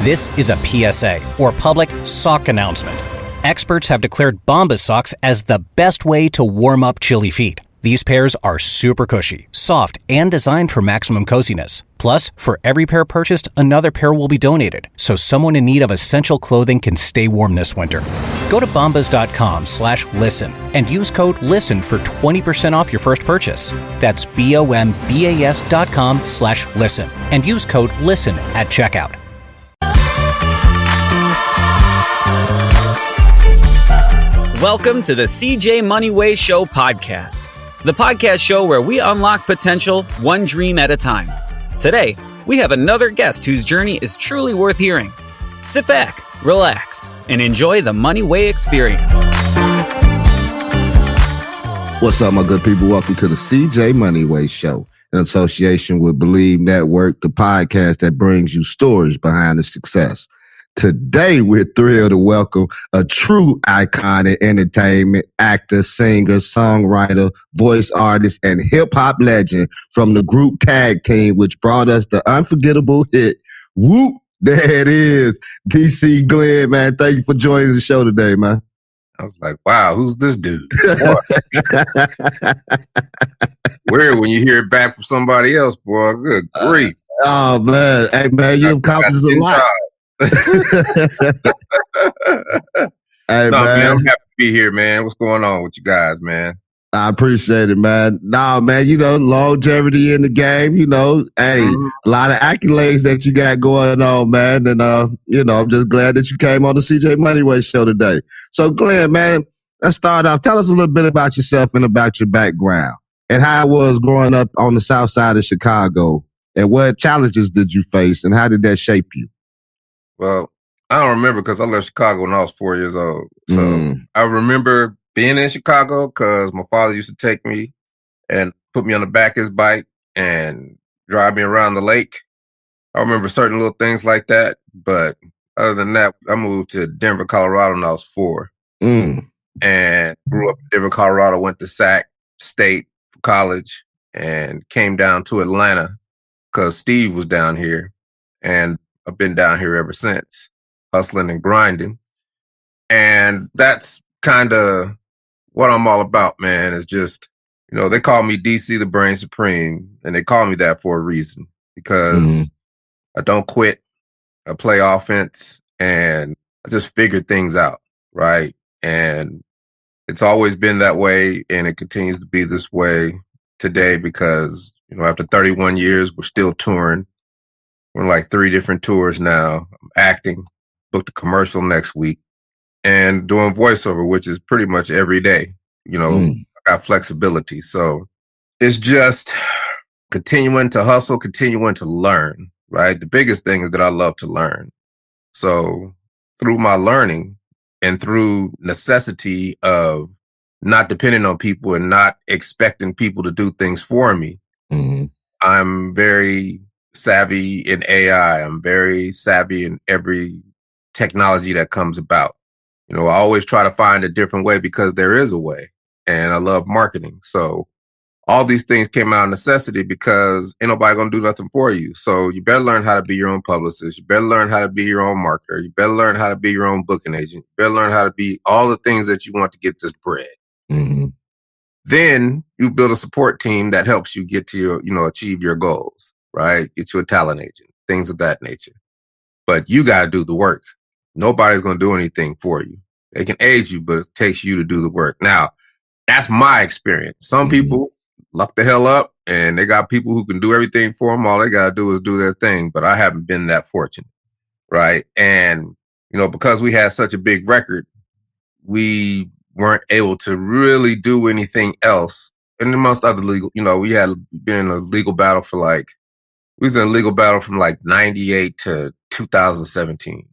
This is a PSA, or public sock announcement. Experts have declared Bombas socks as the best way to warm up chilly feet. These pairs are super cushy, soft, and designed for maximum coziness. Plus, for every pair purchased, another pair will be donated, so someone in need of essential clothing can stay warm this winter. Go to bombas.com/listen and use code LISTEN for 20% off your first purchase. That's BOMBAS.com/listen and use code LISTEN at checkout. Welcome to the CJ Moneyway Show podcast, the podcast show where we unlock potential one dream at a time. Today, we have another guest whose journey is truly worth hearing. Sit back, relax, and enjoy the Moneyway experience. What's up, my good people? Welcome to the CJ Moneyway Show, in association with Believe Network, the podcast that brings you stories behind the success. Today, we're thrilled to welcome a true icon in entertainment, actor, singer, songwriter, voice artist, and hip-hop legend from the group Tag Team, which brought us the unforgettable hit, Whoop. There it is. DC Glenn, man. Thank you for joining the show today, man. I was like, wow, who's this dude? Weird when you hear it back from somebody else, boy. Good grief. Oh, man. Hey, man, you've accomplished a lot. Hey, man, man, I'm happy to be here, man. What's going on with you guys, man? I appreciate it, man. Nah, man, longevity in the game, a lot of accolades that you got going on, man. And, I'm just glad that you came on the CJ Moneyway Show today. So, Glenn, man, let's start off. Tell us a little bit about yourself and about your background and how it was growing up on the south side of Chicago, and what challenges did you face and how did that shape you? Well, I don't remember because I left Chicago when I was 4 years old. So I remember being in Chicago because my father used to take me and put me on the back of his bike and drive me around the lake. I remember certain little things like that. But other than that, I moved to Denver, Colorado when I was 4. And grew up in Denver, Colorado, went to Sac State for college and came down to Atlanta because Steve was down here. And I've been down here ever since, hustling and grinding. And that's kind of what I'm all about, man, is just, they call me DC, the Brain Supreme, and they call me that for a reason because I don't quit. I play offense and I just figure things out, right? And it's always been that way, and it continues to be this way today because, after 31 years, we're still touring. We're in like 3 different tours now. I'm acting, booked a commercial next week, and doing voiceover, which is pretty much every day. I got flexibility. So it's just continuing to hustle, continuing to learn, right? The biggest thing is that I love to learn. So through my learning and through necessity of not depending on people and not expecting people to do things for me, I'm very savvy in AI. I'm very savvy in every technology that comes about. I always try to find a different way because there is a way, and I love marketing. So all these things came out of necessity because ain't nobody gonna do nothing for you. So you better learn how to be your own publicist. You better learn how to be your own marketer. You better learn how to be your own booking agent. You better learn how to be all the things that you want to get this bread. Then you build a support team that helps you get to your, achieve your goals. Right? Get you a talent agent, things of that nature. But you got to do the work. Nobody's going to do anything for you. They can aid you, but it takes you to do the work. Now, that's my experience. Some people luck the hell up and they got people who can do everything for them. All they got to do is do their thing. But I haven't been that fortunate. Right? And, because we had such a big record, we weren't able to really do anything else. And amongst other legal, we had been in a legal battle for we was in a legal battle from 98 to 2017,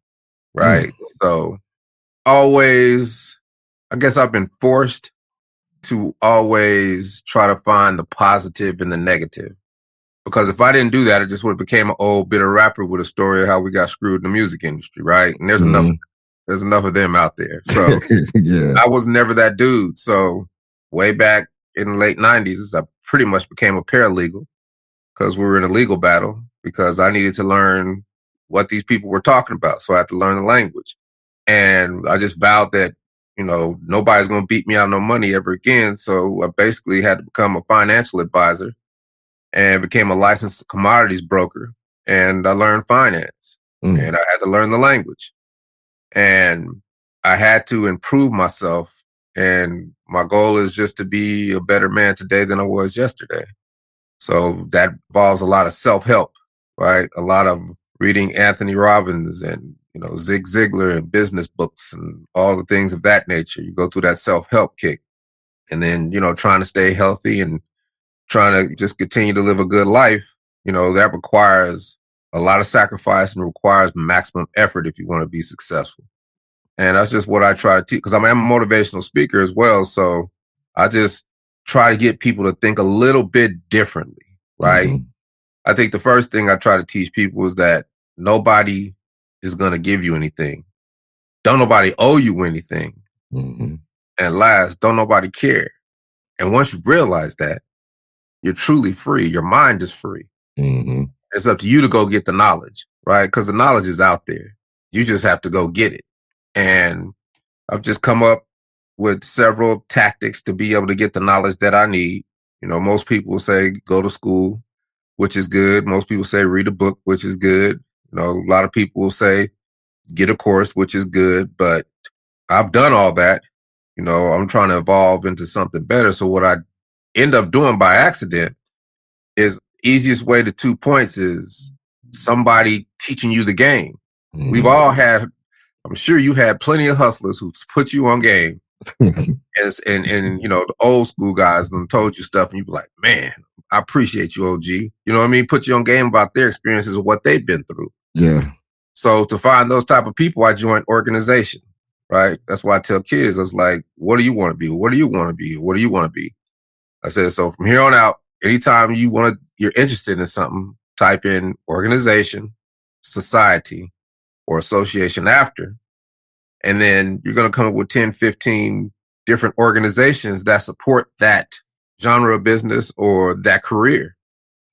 right? So always, I guess I've been forced to always try to find the positive in the negative. Because if I didn't do that, it just would have became an old bitter rapper with a story of how we got screwed in the music industry, right? And there's enough of them out there. So I was never that dude. So way back in the late 90s, I pretty much became a paralegal because we were in a legal battle because I needed to learn what these people were talking about. So I had to learn the language. And I just vowed that, nobody's going to beat me out of no money ever again. So I basically had to become a financial advisor and became a licensed commodities broker. And I learned finance and I had to learn the language. And I had to improve myself. And my goal is just to be a better man today than I was yesterday. So that involves a lot of self-help, right? A lot of reading Anthony Robbins and, Zig Ziglar and business books and all the things of that nature. You go through that self-help kick and then, trying to stay healthy and trying to just continue to live a good life. That requires a lot of sacrifice and requires maximum effort if you want to be successful. And that's just what I try to teach, because I'm a motivational speaker as well. So I just try to get people to think a little bit differently, right? Mm-hmm. I think the first thing I try to teach people is that nobody is going to give you anything. Don't nobody owe you anything. Mm-hmm. And last, don't nobody care. And once you realize that, you're truly free. Your mind is free. Mm-hmm. It's up to you to go get the knowledge, right? Because the knowledge is out there. You just have to go get it. And I've just come up with several tactics to be able to get the knowledge that I need. Most people will say, go to school, which is good. Most people say, read a book, which is good. A lot of people will say, get a course, which is good. But I've done all that. I'm trying to evolve into something better. So what I end up doing by accident is easiest way to 2 points is somebody teaching you the game. Mm-hmm. We've all had, I'm sure you had plenty of hustlers who put you on game. and the old school guys and told you stuff and you be like, man, I appreciate you, OG. You know what I mean? Put you on game about their experiences of what they've been through. Yeah. So to find those type of people, I joined organization, right? That's why I tell kids, I was like, what do you want to be? What do you want to be? What do you want to be? I said, so from here on out, anytime you're interested in something, type in organization, society, or association after. And then you're going to come up with 10, 15 different organizations that support that genre of business or that career.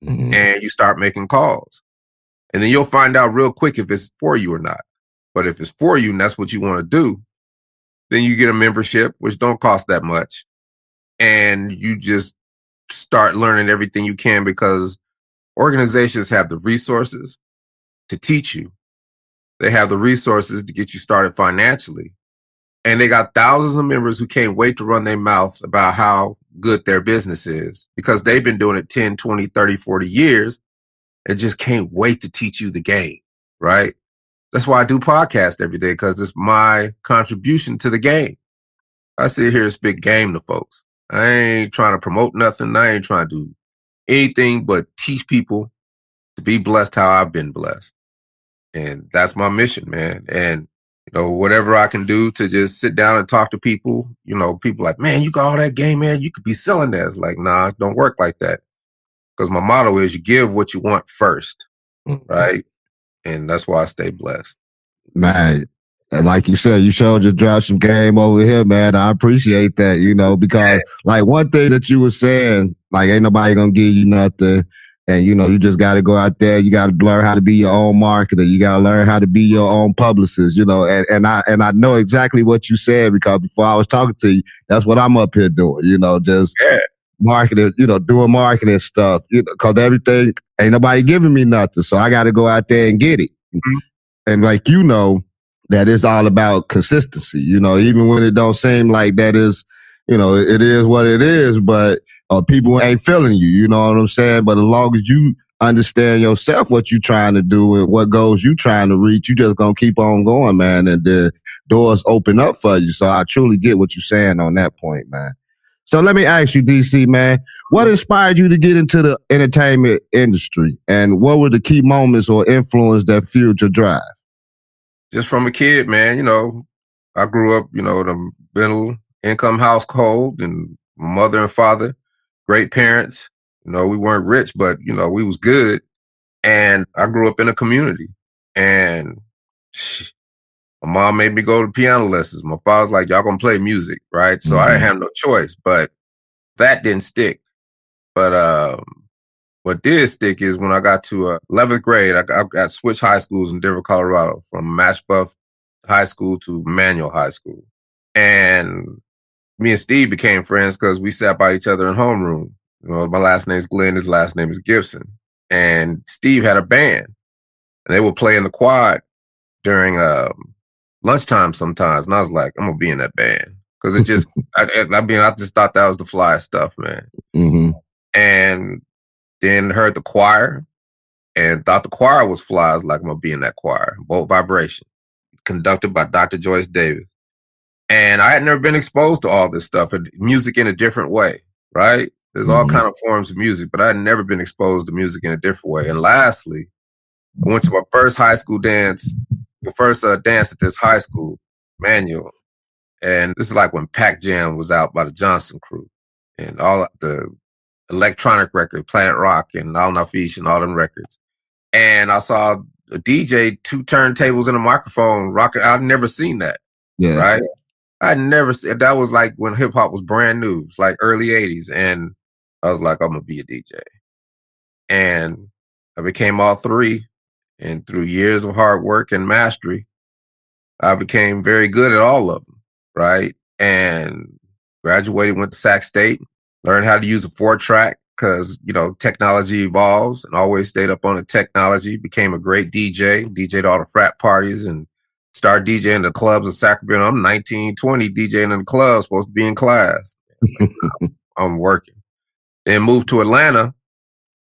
Mm-hmm. And you start making calls. And then you'll find out real quick if it's for you or not. But if it's for you and that's what you want to do, then you get a membership, which don't cost that much. And you just start learning everything you can, because organizations have the resources to teach you. They have the resources to get you started financially. And they got thousands of members who can't wait to run their mouth about how good their business is, because they've been doing it 10, 20, 30, 40 years and just can't wait to teach you the game, right? That's why I do podcasts every day, because it's my contribution to the game. I sit here and spit game to folks. I ain't trying to promote nothing. I ain't trying to do anything but teach people to be blessed how I've been blessed. And that's my mission, man. And, whatever I can do to just sit down and talk to people, people like, man, you got all that game, man. You could be selling that. It's like, nah, it don't work like that. Because my motto is you give what you want first, right? And that's why I stay blessed. Man, and like you said, you showed your drop some game over here, man. I appreciate that, because like one thing that you were saying, like ain't nobody gonna give you nothing. And, you just got to go out there. You got to learn how to be your own marketer. You got to learn how to be your own publicist, and I know exactly what you said, because before I was talking to you, that's what I'm up here doing, just marketing, doing marketing stuff, because everything ain't nobody giving me nothing. So I got to go out there and get it. Mm-hmm. And like, that it's all about consistency, even when it don't seem like that is, it is what it is, but people ain't feeling you, you know what I'm saying? But as long as you understand yourself, what you trying to do and what goals you trying to reach, you just gonna keep on going, man, and the doors open up for you. So I truly get what you're saying on that point, man. So let me ask you, DC, man, what inspired you to get into the entertainment industry, and what were the key moments or influence that fueled your drive? Just from a kid, man, I grew up, in a middle income household, and my mother and father, great parents. We weren't rich, but, we was good. And I grew up in a community, and my mom made me go to piano lessons. My father's like, y'all gonna play music, right? So I didn't have no choice, but that didn't stick. But what did stick is when I got to 11th grade, I got switched high schools in Denver, Colorado, from Mashbuff High School to Manual High School. And me and Steve became friends because we sat by each other in homeroom. You know, my last name's Glenn, his last name is Gibson. And Steve had a band, and they would play in the quad during lunchtime sometimes. And I was like, I'm going to be in that band. Because it just, I just thought that was the flyest stuff, man. Mm-hmm. And then heard the choir and thought the choir was fly. I was like, I'm going to be in that choir. Bolt Vibration, conducted by Dr. Joyce Davis. And I had never been exposed to all this stuff, music in a different way, right? There's all kind of forms of music, but I had never been exposed to music in a different way. And lastly, I went to my first high school dance, the first dance at this high school, Manual. And this is like when Pac Jam was out by the Johnson Crew and all the electronic record, Planet Rock and Al Nafish and all them records. And I saw a DJ, 2 turntables and a microphone rocking. I've never seen that. Yeah. Right. I'd never seen that. Was like when hip hop was brand new. It's like early 80s. And I was like, I'm going to be a DJ. And I became all 3. And through years of hard work and mastery, I became very good at all of them. Right. And graduated, went to Sac State, learned how to use a 4-track because, you know, technology evolves, and always stayed up on the technology, became a great DJ, DJ'd all the frat parties and started DJing the clubs in Sacramento. I'm 19, 20, DJing in the club, supposed to be in class. I'm working. Then moved to Atlanta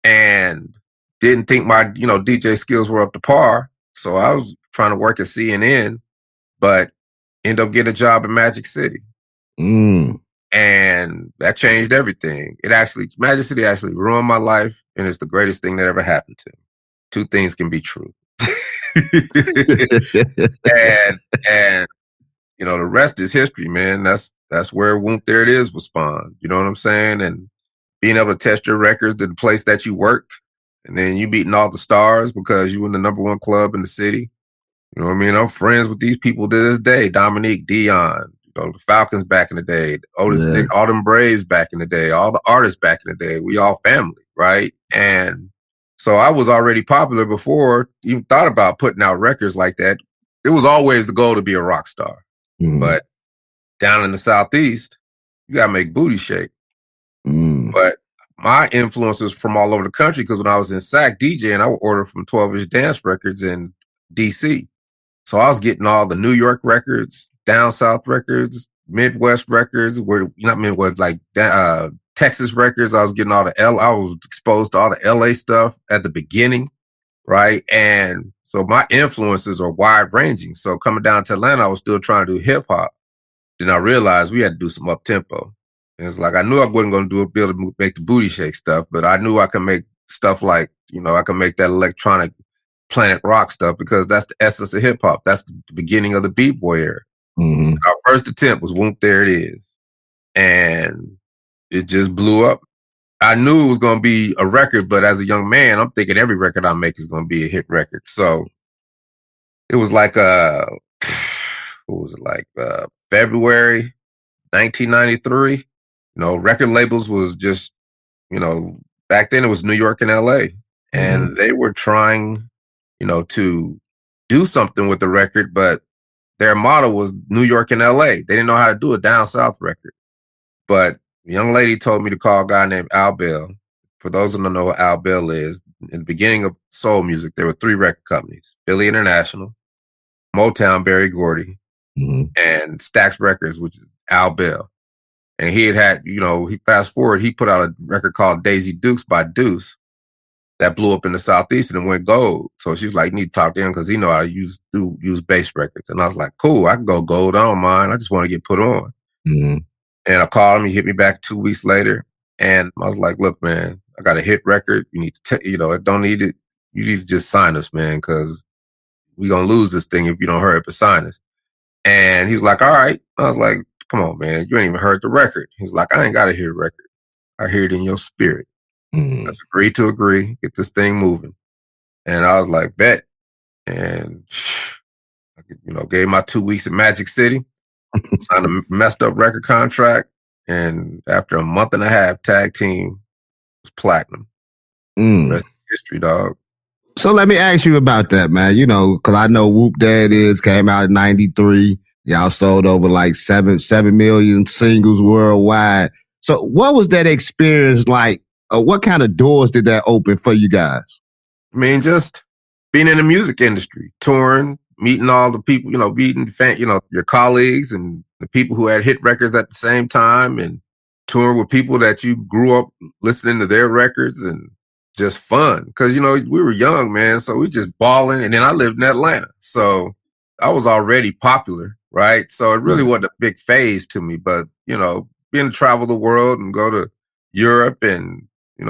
and didn't think my, you know, DJ skills were up to par. So I was trying to work at CNN, but ended up getting a job in Magic City. And that changed everything. Magic City actually ruined my life, and it's the greatest thing that ever happened to me. 2 things can be true. and you know, the rest is history, man. That's where Whoomp There It Is was spawned. You know what I'm saying? And being able to test your records to the place that you worked, and then you beating all the stars because you were in the #1 club in the city. You know what I mean? I'm friends with these people to this day. Dominique, Dion, you know, the Falcons back in the day, Otis Nick, all them Braves back in the day, all the artists back in the day. We all family, right? And so I was already popular before even thought about putting out records like that. It was always the goal to be a rock star. But down in the Southeast, you got to make booty shake. But my influences from all over the country, because when I was in SAC DJing, I would order from 12-inch dance records in DC. So I was getting all the New York records, down South records, Midwest records, not Midwest, like Texas records. I was getting all I was exposed to all the LA stuff at the beginning, right? And so my influences are wide ranging. So coming down to Atlanta, I was still trying to do hip hop. Then I realized we had to do some up tempo. And it's like I knew I wasn't going to be able to make the booty shake stuff, but I knew I could make stuff like, you know, I could make that electronic Planet Rock stuff because that's the essence of hip hop. That's the beginning of the B-boy era. Our first attempt was Whoomp There It Is. And it just blew up. I knew it was going to be a record, but as a young man, I'm thinking every record I make is going to be a hit record. So it was like, February 1993. You know, record labels was just, you know, back then it was New York and LA. And they were trying, you know, to do something with the record, but their motto was New York and LA. They didn't know how to do a down South record. But the young lady told me to call a guy named Al Bell. For those who don't know what Al Bell is, in the beginning of soul music, there were 3 record companies: Philly International, Motown, Berry Gordy, and Stax Records, which is Al Bell. And he had, you know, fast forward, he put out a record called Daisy Dukes by Deuce that blew up in the Southeast and it went gold. So she was like, you need to talk to him because he know how to use bass records. And I was like, cool, I can go gold. I don't mind. I just want to get put on. And I called him. He hit me back 2 weeks later. And I was like, look, man, I got a hit record. You need to, you know, I don't need it. You need to just sign us, man, because we're going to lose this thing if you don't hurry up and sign us. And he was like, all right. I was like, come on, man. You ain't even heard the record. He was like, I ain't got to hear the record. I hear it in your spirit. Let's agree to agree. Get this thing moving. And I was like, bet. And, you know, gave my 2 weeks in Magic City. Signed a messed up record contract. And after a month and a half, Tag Team was platinum. Rest is history, dog. So let me ask you about that, man. You know, because I know Whoop Dad came out in 93. Y'all sold over like 7 million singles worldwide. So what was that experience like? What kind of doors did that open for you guys? I mean, just being in the music industry, touring, meeting all the people, meeting your colleagues and the people who had hit records at the same time, and touring with people that you grew up listening to their records, and just fun. Cause we were young, man. So we just balling. And then I lived in Atlanta. So I was already popular. Right. So it really wasn't a big phase to me, but being to travel the world and go to Europe and,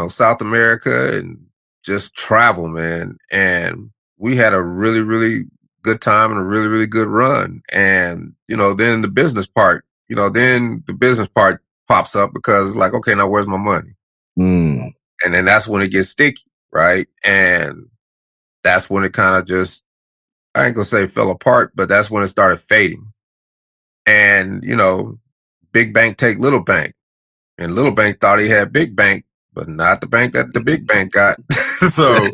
South America and just travel, man. And we had a really, really good time and a really, really good run. And, then the business part pops up because it's like, okay, now where's my money? And then that's when it gets sticky, right? And that's when it kind of just, I ain't gonna say fell apart, but that's when it started fading. And, big bank take little bank. And little bank thought he had big bank, but not the bank that the big bank got. So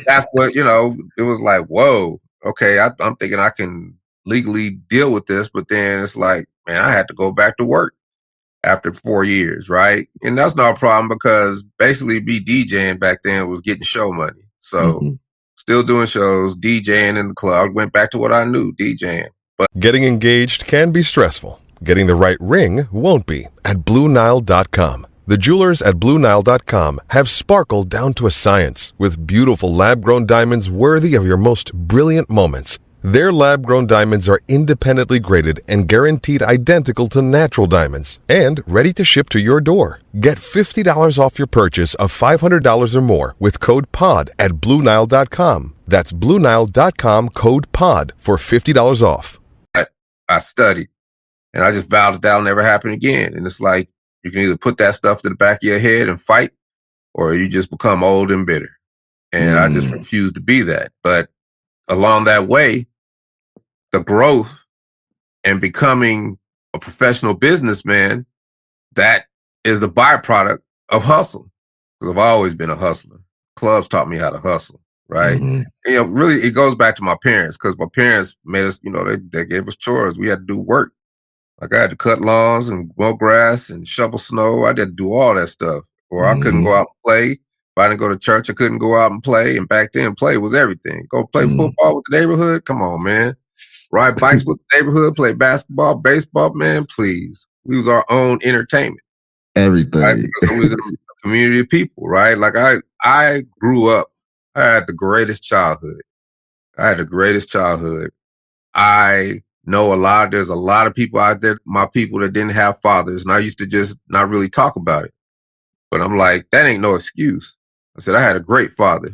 that's what, it was like, whoa, okay, I'm thinking I can legally deal with this. But then it's like, man, I had to go back to work after 4 years, right? And that's not a problem because basically be DJing back then was getting show money. So still doing shows, DJing in the club, went back to what I knew, DJing. But getting engaged can be stressful. Getting the right ring won't be at BlueNile.com. The jewelers at BlueNile.com have sparkle down to a science with beautiful lab-grown diamonds worthy of your most brilliant moments. Their lab-grown diamonds are independently graded and guaranteed identical to natural diamonds and ready to ship to your door. Get $50 off your purchase of $500 or more with code POD at BlueNile.com. That's BlueNile.com, code POD for $50 off. I studied, and I just vowed that that'll never happen again. And it's like, you can either put that stuff to the back of your head and fight, or you just become old and bitter. And I just refused to be that. But along that way, the growth and becoming a professional businessman, that is the byproduct of hustle. Because I've always been a hustler. Clubs taught me how to hustle, right? And, really, it goes back to my parents, because my parents made us, they gave us chores. We had to do work. Like I had to cut lawns and mow grass and shovel snow. I had to do all that stuff. Or I couldn't go out and play. If I didn't go to church, I couldn't go out and play. And back then, play was everything. Go play football with the neighborhood? Come on, man. Ride bikes with the neighborhood, play basketball, baseball, man, please. We was our own entertainment. Everything. Right? Because it was in a community of people, right? Like I grew up, I had the greatest childhood. I know there's a lot of people out there, my people that didn't have fathers, and I used to just not really talk about it. But I'm like, that ain't no excuse. I said, I had a great father.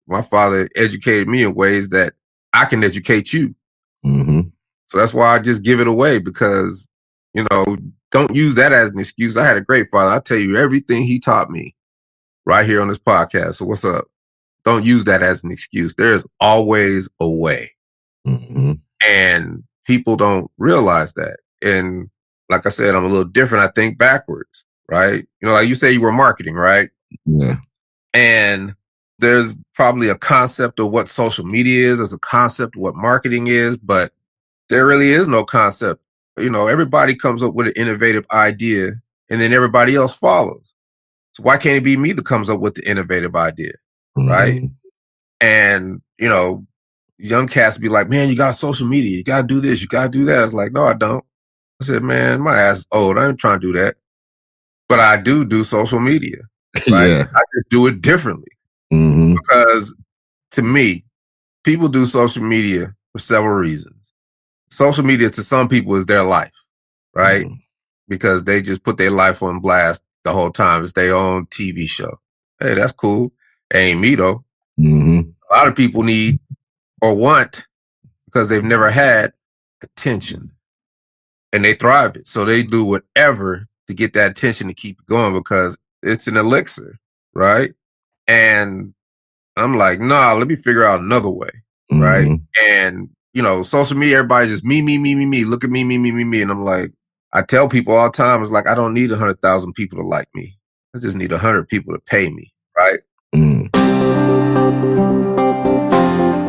My father educated me in ways that I can educate you. So that's why I just give it away, because, don't use that as an excuse. I had a great father. I tell you everything he taught me right here on this podcast. So what's up? Don't use that as an excuse. There's always a way. And people don't realize that. And like I said, I'm a little different. I think backwards, right? Like you say, you were marketing, right? Yeah. And there's probably a concept of what social media is. There's a concept of what marketing is, but there really is no concept. Everybody comes up with an innovative idea and then everybody else follows. So why can't it be me that comes up with the innovative idea? Right. And, young cats be like, man, you got social media. You got to do this. You got to do that. I was like, no, I don't. I said, man, my ass is old. I ain't trying to do that. But I do social media. Right. Yeah. I just do it differently. Because to me, people do social media for several reasons. Social media to some people is their life, right? Because they just put their life on blast the whole time. It's their own TV show. Hey, that's cool. Ain't me though. A lot of people need or want, because they've never had, attention. And they thrive it. So they do whatever to get that attention to keep it going, because it's an elixir, right? And I'm like, nah, let me figure out another way, right? And, social media, everybody's just me. Look at me. And I'm like, I tell people all the time, it's like, I don't need 100,000 people to like me. I just need 100 people to pay me, right? Mm.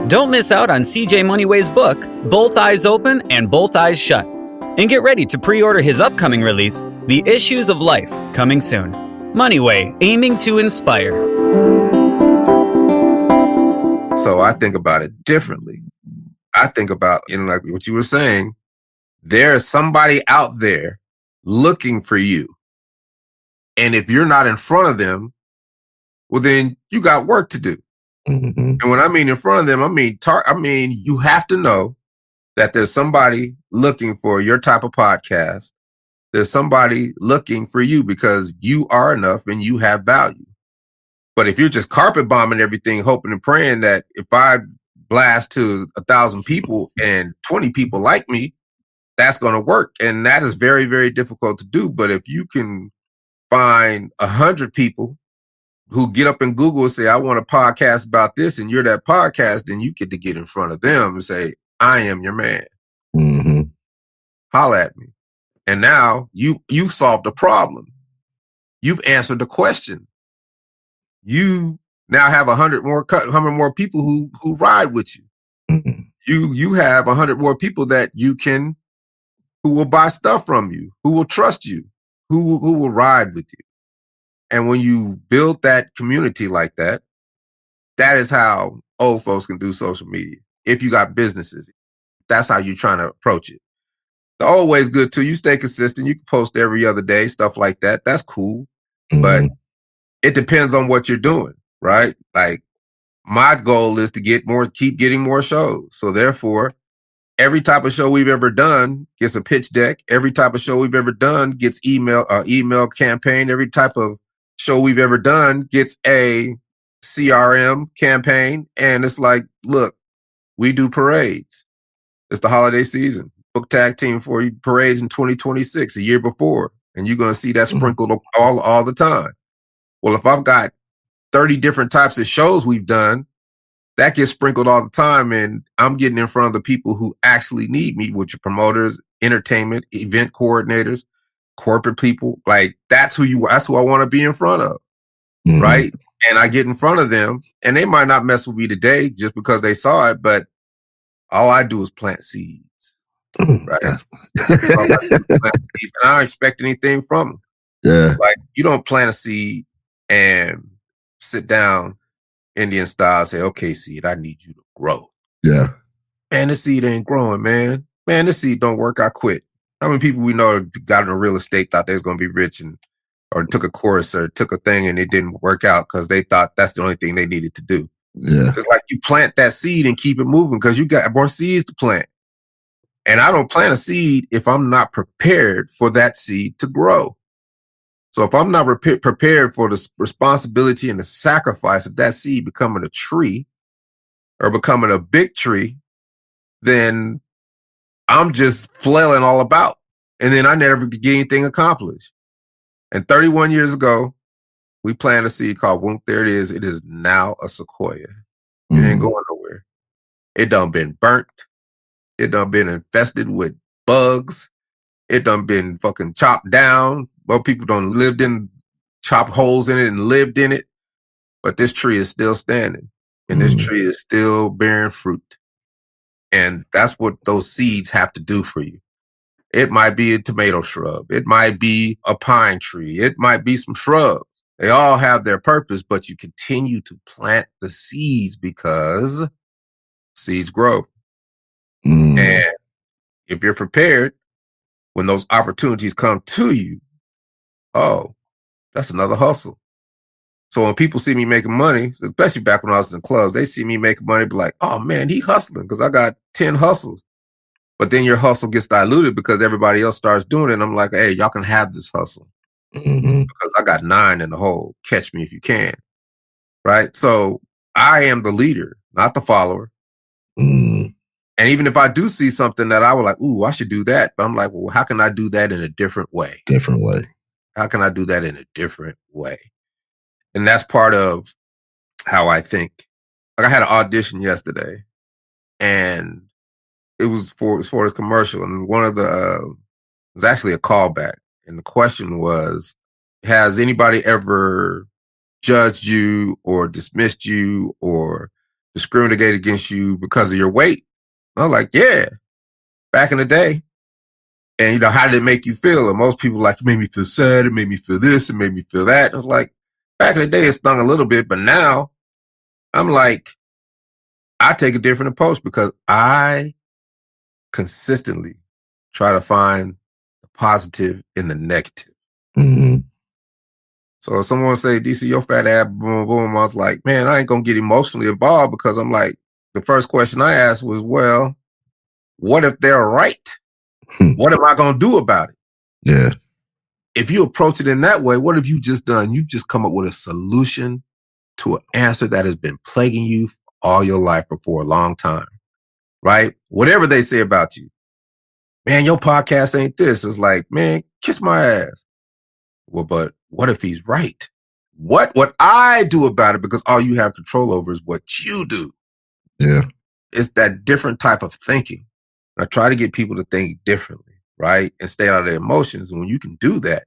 Don't miss out on CJ Moneyway's book, Both Eyes Open and Both Eyes Shut. And get ready to pre-order his upcoming release, The Issues of Life, coming soon. Moneyway, aiming to inspire. So I think about it differently. I think about, like what you were saying, there's somebody out there looking for you. And if you're not in front of them, well, then you got work to do. Mm-hmm. And when I mean in front of them, I mean you have to know that there's somebody looking for your type of podcast. There's somebody looking for you because you are enough and you have value. But if you're just carpet bombing everything, hoping and praying that if I blast to 1,000 people and 20 people like me, that's going to work. And that is very, very difficult to do. But if you can find 100 people who get up in Google and say, I want a podcast about this, and you're that podcast, then you get to get in front of them and say, I am your man. Mm-hmm. Holla at me. And now you solved a problem. You've answered the question. You now have 100 more people who ride with you. Mm-hmm. You have 100 more people that who will buy stuff from you, who will trust you, who will ride with you. And when you build that community like that, that is how old folks can do social media. If you got businesses, that's how you're trying to approach it. The old way is good too. You stay consistent. You can post every other day, stuff like that. That's cool. Mm-hmm. But it depends on what you're doing, right? Like my goal is to keep getting more shows. So therefore, every type of show we've ever done gets a pitch deck. Every type of show we've ever done gets email campaign. Every type of show we've ever done gets a CRM campaign. And it's like, look, we do parades. It's the holiday season. Book tag team for you parades in 2026, a year before. And you're going to see that sprinkled all the time. Well, if I've got 30 different types of shows we've done, that gets sprinkled all the time. And I'm getting in front of the people who actually need me, which are promoters, entertainment, event coordinators, corporate people. Like that's who I want to be in front of. Mm-hmm. Right. And I get in front of them and they might not mess with me today just because they saw it, but all I do is plant seeds. Right. So I don't expect anything from them. Yeah. Like you don't plant a seed and sit down Indian style, say, okay, seed, I need you to grow. Yeah. Man, this seed ain't growing, man. Man, this seed don't work. I quit. How many people we know got into real estate, thought they was going to be rich or took a course or took a thing and it didn't work out because they thought that's the only thing they needed to do. Yeah. It's like you plant that seed and keep it moving because you got more seeds to plant. And I don't plant a seed if I'm not prepared for that seed to grow. So if I'm not prepared for the responsibility and the sacrifice of that seed becoming a tree or becoming a big tree, then I'm just flailing all about. And then I never get anything accomplished. And 31 years ago, we planted a seed called Whoomp. There it is. It is now a sequoia. It ain't going nowhere. It done been burnt. It done been infested with bugs. It done been fucking chopped down. Well, people done chopped holes in it and lived in it. But this tree is still standing. And this tree is still bearing fruit. And that's what those seeds have to do for you. It might be a tomato shrub. It might be a pine tree. It might be some shrubs. They all have their purpose, but you continue to plant the seeds because seeds grow. And if you're prepared, when those opportunities come to you, oh, that's another hustle. So when people see me making money, especially back when I was in clubs, they see me making money, be like, oh man, he hustling because I got 10 hustles. But then your hustle gets diluted because everybody else starts doing it. And I'm like, hey, y'all can have this hustle because I got 9 in the hole. Catch me if you can. Right. So I am the leader, not the follower. And even if I do see something that I would like, ooh, I should do that. But I'm like, well, how can I do that in a different way? How can I do that in a different way? And that's part of how I think. Like I had an audition yesterday and it was for this commercial. And one of it was actually a callback. And the question was, has anybody ever judged you or dismissed you or discriminated against you because of your weight? I'm like, yeah, back in the day. And, you know, how did it make you feel? And most people like, it made me feel sad. It made me feel this. It made me feel that. I was like, back in the day, it stung a little bit. But now I'm like, I take a different approach because I consistently try to find the positive in the negative. Mm-hmm. So if someone say, DC, your fat ass, boom, boom, I was like, man, I ain't going to get emotionally involved because I'm like, the first question I asked was, well, what if they're right? What am I going to do about it? Yeah. If you approach it in that way, what have you just done? You've just come up with a solution to an answer that has been plaguing you all your life for a long time, right? Whatever they say about you, man, your podcast ain't this. It's like, man, kiss my ass. Well, but what if he's right? What I do about it, because all you have control over is what you do. Yeah. It's that different type of thinking. I try to get people to think differently, right? And stay out of their emotions. And when you can do that,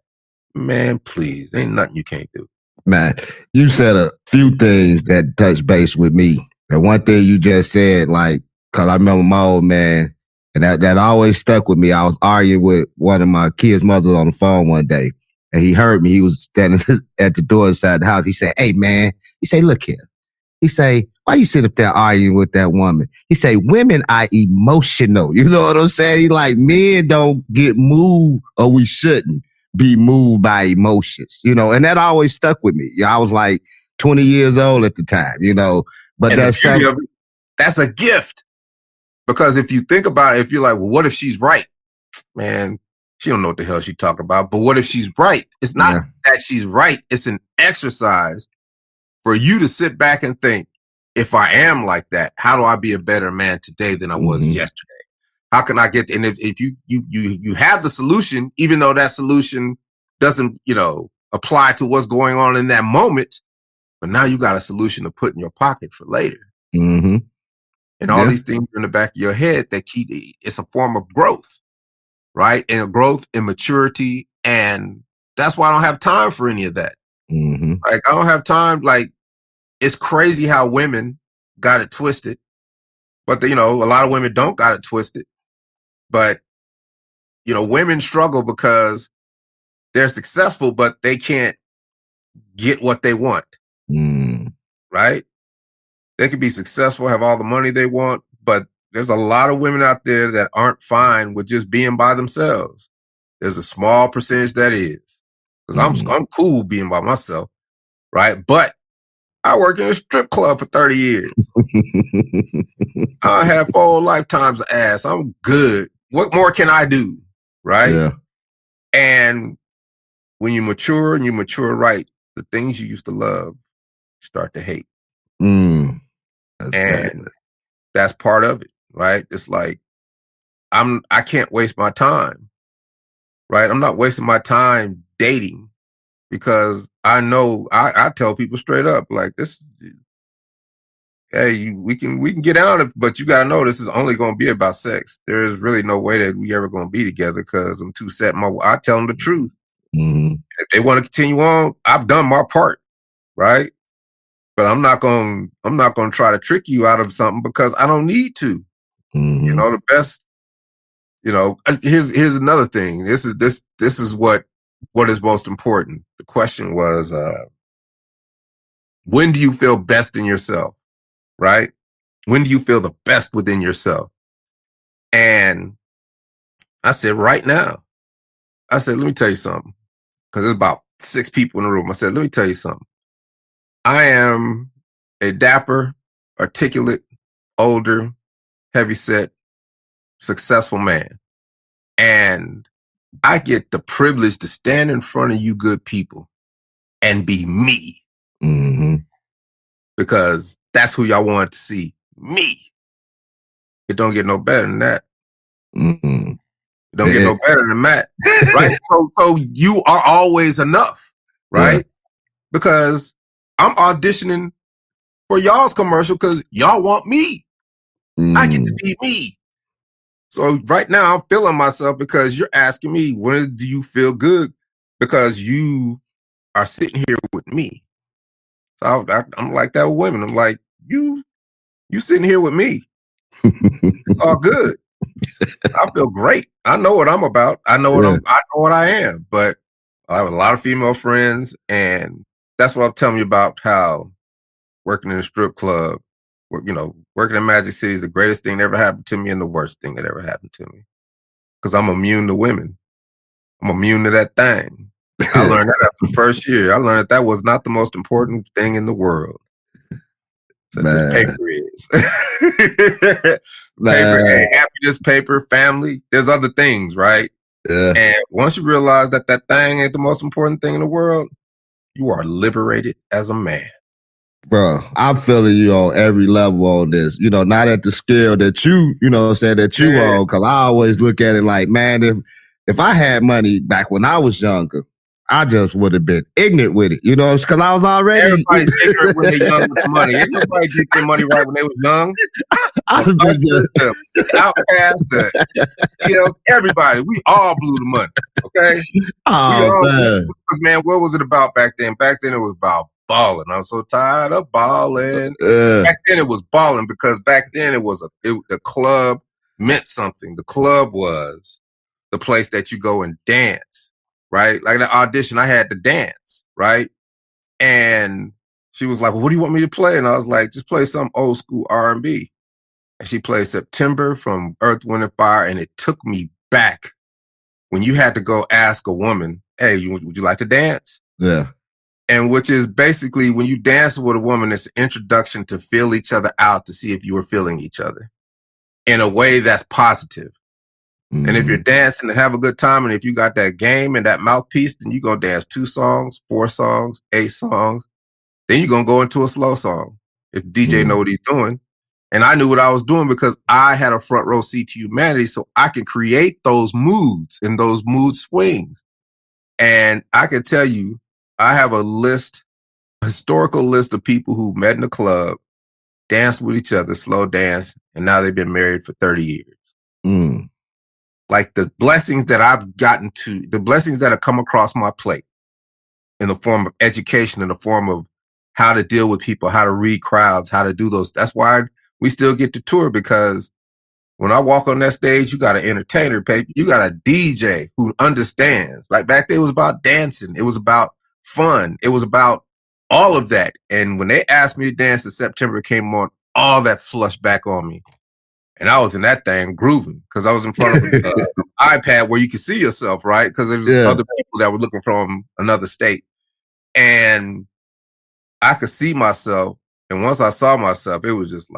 man, please, ain't nothing you can't do. Man, you said a few things that touch base with me. The one thing you just said, like, cause I remember my old man, and that always stuck with me. I was arguing with one of my kids' mothers on the phone one day, and he heard me. He was standing at the door inside the house. He said, "Hey, man," he said, "Look here." He say, "Why you sit up there arguing with that woman?" He say, "Women are emotional." You know what I'm saying? He like, men don't get moved, or we shouldn't be moved by emotions, you know, and that always stuck with me. I was like 20 years old at the time, you know, but and that's a gift. Because if you think about it, if you're like, well, what if she's right? Man, she don't know what the hell she's talking about. But what if she's right? It's not that she's right. It's an exercise for you to sit back and think, if I am like that, how do I be a better man today than I was yesterday? How can I get, and if you have the solution, even though that solution doesn't, you know, apply to what's going on in that moment, but now you got a solution to put in your pocket for later. Mm-hmm. And all these things in the back of your head that keep, it's a form of growth, right? And growth and maturity. And that's why I don't have time for any of that. Mm-hmm. Like, I don't have time. Like, it's crazy how women got it twisted, but you know, a lot of women don't got it twisted. But, you know, women struggle because they're successful, but they can't get what they want, right? They could be successful, have all the money they want, but there's a lot of women out there that aren't fine with just being by themselves. There's a small percentage that is, because I'm cool being by myself, right? But I worked in a strip club for 30 years. I have 4 lifetimes of ass. I'm good. What more can I do? Right? Yeah. And when you mature and you mature right, the things you used to love, you start to hate. And that's part of it, right? It's like, I can't waste my time, right? I'm not wasting my time dating because I know I tell people straight up, like, this, hey, we can get out, but you got to know this is only going to be about sex. There is really no way that we ever going to be together because I'm too set. I tell them the truth. If they want to continue on, I've done my part, right? But I'm not going to try to trick you out of something because I don't need to. You know, the best, you know, here's another thing. This is what is most important. The question was, when do you feel best in yourself? Right? When do you feel the best within yourself? And I said, right now. I said, let me tell you something. Because there's about 6 people in the room. I said, let me tell you something. I am a dapper, articulate, older, heavyset, successful man. And I get the privilege to stand in front of you good people and be me. Because that's who y'all want to see. Me. It don't get no better than that. It don't get no better than that. Right? So you are always enough. Right? Because I'm auditioning for y'all's commercial because y'all want me. I get to be me. So right now I'm feeling myself because you're asking me, when do you feel good? Because you are sitting here with me. So I'm like that with women. I'm like, you sitting here with me. It's all good. I feel great. I know what I'm about. I know what I am. But I have a lot of female friends, and that's what I'm telling you about how working in a strip club, working in Magic City is the greatest thing that ever happened to me and the worst thing that ever happened to me. Because I'm immune to women. I'm immune to that thing. I learned that after the first year. I learned that was not the most important thing in the world. Such as paper is. Paper, hey, happiness, paper, family. There's other things, right? Yeah. And once you realize that thing ain't the most important thing in the world, you are liberated as a man. Bro, I'm feeling you on every level on this. Not at the scale that you on, because I always look at it like, man, if I had money back when I was younger, I just would have been ignorant with it, because I was already. Everybody's ignorant when they're young with the money. Everybody get their money right when they was young. The outcast, everybody. We all blew the money, okay? Because, man, what was it about back then? Back then it was about balling. I'm so tired of balling. Back then it was balling because back then the club meant something. The club was the place that you go and dance. Right? Like the audition, I had to dance, right? And she was like, well, what do you want me to play? And I was like, just play some old school R&B. And she played September from Earth, Wind & Fire. And it took me back when you had to go ask a woman, hey, would you like to dance? Yeah. And which is basically when you dance with a woman, it's an introduction to feel each other out to see if you were feeling each other in a way that's positive. And if you're dancing to have a good time, and if you got that game and that mouthpiece, then you're going to dance 2 songs, 4 songs, 8 songs. Then you're going to go into a slow song if DJ know what he's doing. And I knew what I was doing because I had a front row seat to humanity, so I can create those moods and those mood swings. And I can tell you, I have a historical list of people who met in a club, danced with each other, slow dance, and now they've been married for 30 years. Like the blessings that I've gotten the blessings that have come across my plate in the form of education, in the form of how to deal with people, how to read crowds, how to do those. That's why we still get to tour, because when I walk on that stage, you got an entertainer, you got a DJ who understands. Like back then it was about dancing. It was about fun. It was about all of that. And when they asked me to dance in September came on, all that flushed back on me. And I was in that thing grooving because I was in front of an iPad where you could see yourself, right? Because there was other people that were looking from another state. And I could see myself. And once I saw myself, it was just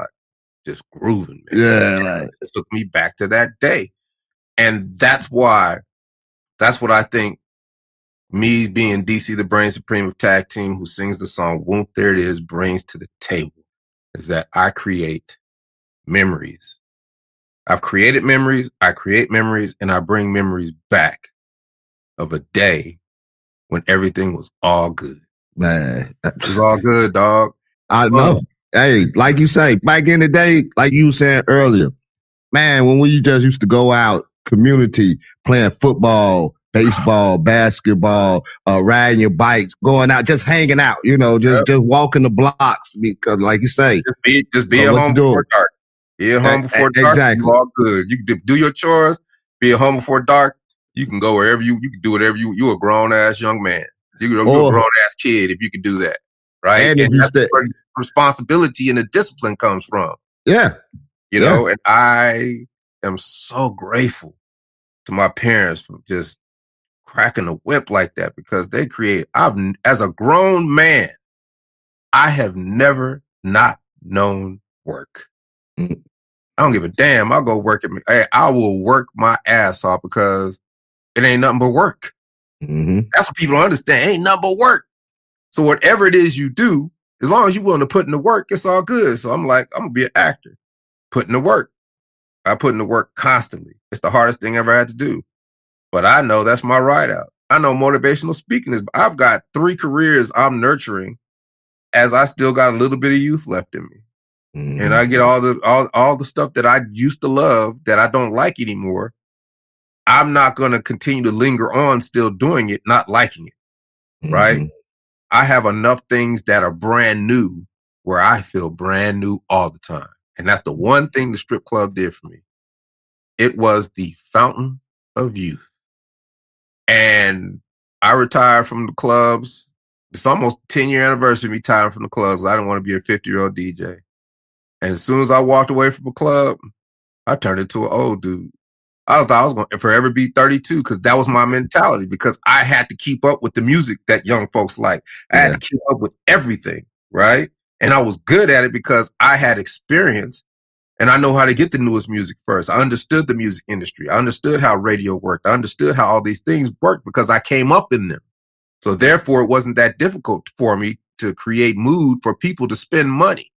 grooving, man. Yeah. It took me back to that day. And that's what I think me being DC, the Brain Supreme of Tag Team, who sings the song Whoomp, There It Is, brings to the table, is that I create memories. I've created memories, I create memories, and I bring memories back of a day when everything was all good. Man. It was all good, dog. I know. Hey, like you say, back in the day, like you were saying earlier, man, when we just used to go out, community, playing football, baseball, basketball, riding your bikes, going out, just hanging out, just walking the blocks, because like you say. Just be at home before dark. Be at home before dark. Exactly. All good. You can do your chores, be at home before dark. You can go wherever you can do whatever you're a grown ass young man. You're a grown ass kid if you can do that. Right. And that's where responsibility and the discipline comes from. Yeah. And I am so grateful to my parents for just cracking the whip like that, because they as a grown man, I have never not known work. I don't give a damn. I'll go work I will work my ass off because it ain't nothing but work. That's what people don't understand. It ain't nothing but work. So whatever it is you do, as long as you're willing to put in the work, it's all good. So I'm like, I'm going to be an actor. Put in the work. I put in the work constantly. It's the hardest thing I ever had to do. But I know that's my ride out. I know motivational speaking is, I've got 3 careers I'm nurturing as I still got a little bit of youth left in me. And I get all the stuff that I used to love that I don't like anymore. I'm not going to continue to linger on still doing it, not liking it. Right. I have enough things that are brand new where I feel brand new all the time. And that's the one thing the strip club did for me. It was the fountain of youth. And I retired from the clubs. It's almost 10-year anniversary of me retiring from the clubs. I didn't want to be a 50-year-old DJ. And as soon as I walked away from a club, I turned into an old dude. I thought I was going to forever be 32 because that was my mentality, because I had to keep up with the music that young folks like. I had to keep up with everything, right? And I was good at it because I had experience and I know how to get the newest music first. I understood the music industry. I understood how radio worked. I understood how all these things worked because I came up in them. So therefore, it wasn't that difficult for me to create mood for people to spend money,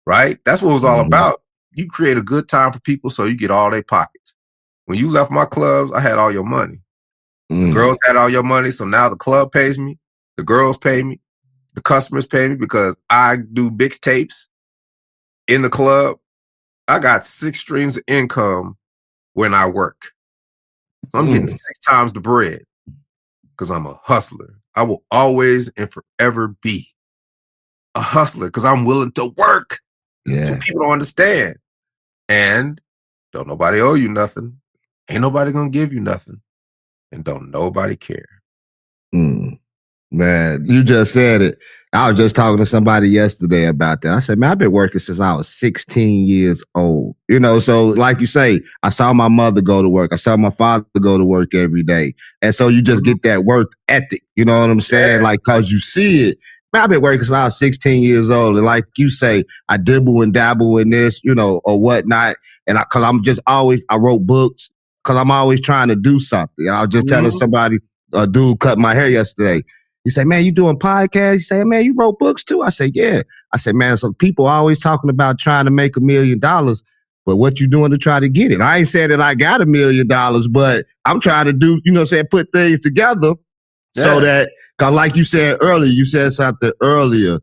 right? That's what it was all about. You create a good time for people so you get all their pockets. When you left my clubs, I had all your money. The girls had all your money, so now the club pays me, the girls pay me, the customers pay me because I do big tapes in the club. I got 6 streams of income when I work. So I'm getting 6 times the bread because I'm a hustler. I will always and forever be a hustler because I'm willing to work. So people don't understand. And don't nobody owe you nothing. Ain't nobody gonna give you nothing. And don't nobody care. Man, you just said it. I was just talking to somebody yesterday about that. I said, man, I've been working since I was 16 years old. You know, so like you say, I saw my mother go to work. I saw my father go to work every day. And so you just get that work ethic. You know what I'm saying? Like, cause you see it. Man, I've been working since I was 16 years old. And like you say, I dibble and dabble in this, you know, or whatnot. And cause I'm just always, I wrote books cause I'm always trying to do something. I was just telling somebody, a dude cut my hair yesterday. He said, man, you doing podcasts? He said, man, you wrote books too? I said, yeah. I said, man, so people are always talking about trying to make $1 million, but what you doing to try to get it? I ain't saying that I got $1 million, but I'm trying to do, you know what I'm saying, put things together so that, cause like you said earlier, you said something earlier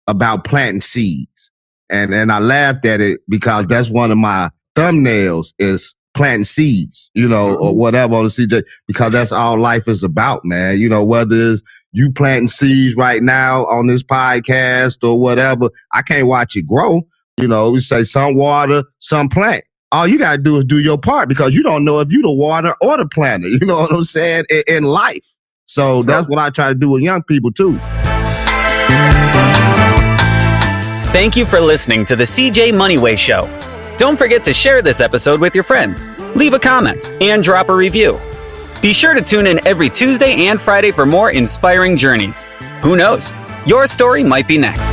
about planting seeds. And I laughed at it because that's one of my thumbnails is planting seeds, you know, or whatever on the CJ, because that's all life is about, man. You know, whether it's you planting seeds right now on this podcast or whatever, I can't watch it grow. You know, we say some water, some plant. All you got to do is do your part because you don't know if you the water or the planter. You know what I'm saying? In life. So that's what I try to do with young people too. Thank you for listening to the CJ Moneyway Show. Don't forget to share this episode with your friends, leave a comment, and drop a review. Be sure to tune in every Tuesday and Friday for more inspiring journeys. Who knows? Your story might be next.